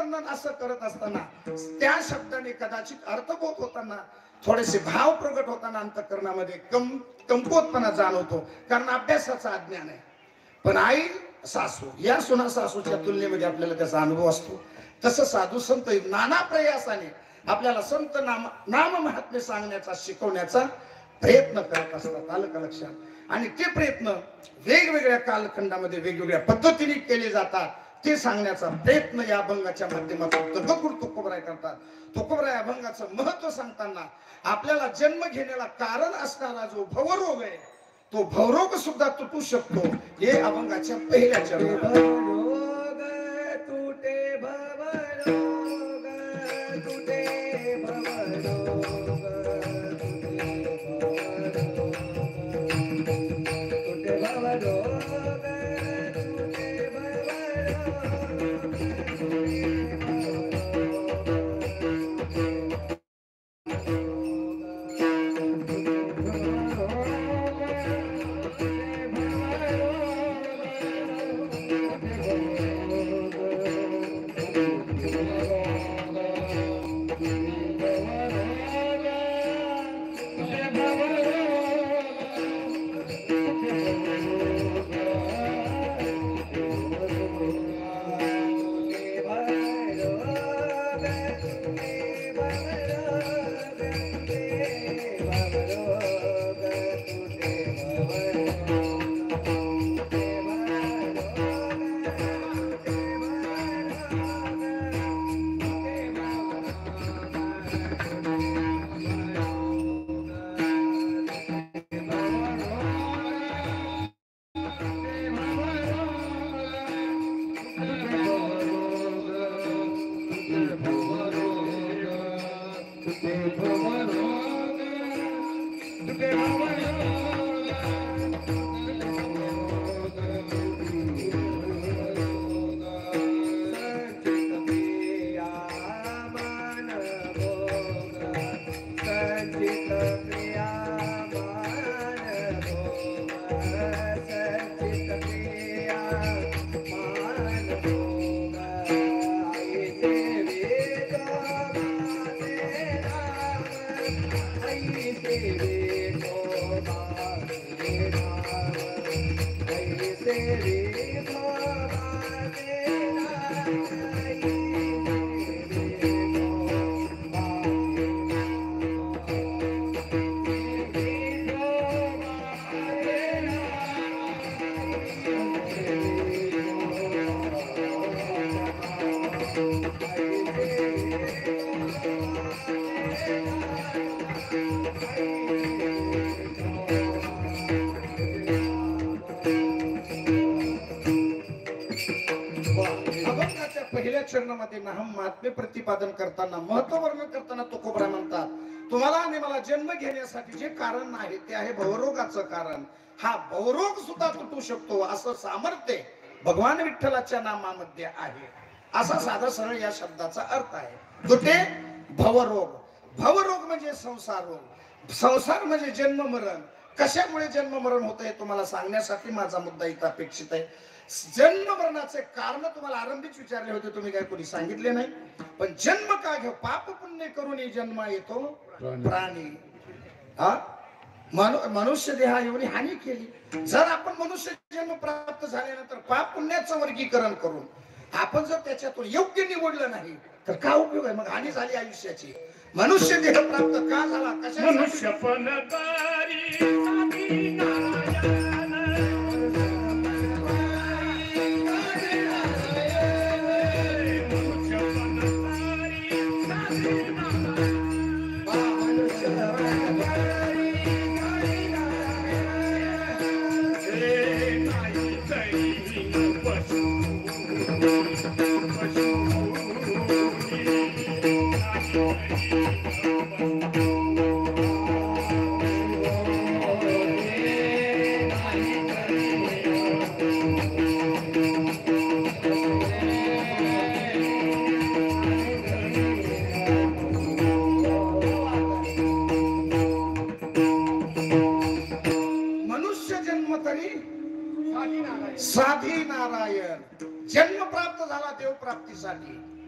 वर्णन असं करत असताना त्या शब्दाने कदाचित अर्थबोध होताना थोडेसे भाव प्रगट होताना अंतःकरणामध्ये कमकुवतपणा जाणवतो, कारण अभ्यासाचा अज्ञान आहे. पण आई सासू या सुना सासूच्या तुलनेमध्ये आपल्याला त्याचा अनुभव असतो. तसं साधू संत नाना प्रयासाने आपल्याला संत नाम महात्म्य सांगण्याचा शिकवण्याचा प्रयत्न करत असतात. आलं का लक्षात? आणि ते प्रयत्न वेगवेगळ्या कालखंडामध्ये वेगवेगळ्या पद्धतीने केले जातात. ते सांगण्याचा प्रयत्न या अभंगाच्या माध्यमातून जगद्गुरु तुकोबराय करतात. तुकोबराय अभंगाचं महत्व सांगताना आपल्याला जन्म घेण्याला कारण असणारा जो भवरोग आहे, तो भवरोग सुद्धा तुटू शकतो. हे अभंगाच्या पहिल्या चरणात चरणामध्ये नाम महात्म्य प्रतिपादन करताना महत्व वर्णन करताना तुकोबराय म्हणतात, तुम्हाला आणि मला जन्म घेण्यासाठी जे कारण आहे ते आहे भवरोगाचं कारण. हा भवरोग सुद्धा तुटू शकतो असं सामर्थ्य भगवान विठ्ठलाच्या नामामध्ये आहे. असा साधा सरळ या शब्दाचा अर्थ आहे. तुटे भवरोग. भवरोग म्हणजे संसार रोग. संसार म्हणजे जन्म मरण. कशामुळे जन्म मरण होत आहे तुम्हाला सांगण्यासाठी माझा मुद्दा इथं अपेक्षित आहे. जन्म मरणाचे कारण तुम्हाला आरंभीच विचारले होते, तुम्ही काय कोणी सांगितले नाही. पण जन्म का घेऊ? पाप पुण्य करून जन्म येतो प्राणी. हा मनुष्य देहा एवढी हानी केली. जर आपण मनुष्य जन्म प्राप्त झाल्यानंतर पाप पुण्याचं वर्गीकरण करून आपण जर त्याच्यातून योग्य निवडलं नाही तर काय उपयोग आहे? मग हानी झाली आयुष्याची. मनुष्य देह प्राप्त का झाला? कशा मनुष्य पण साधी नारायण. जन्म प्राप्त झाला देव प्राप्तीसाठी.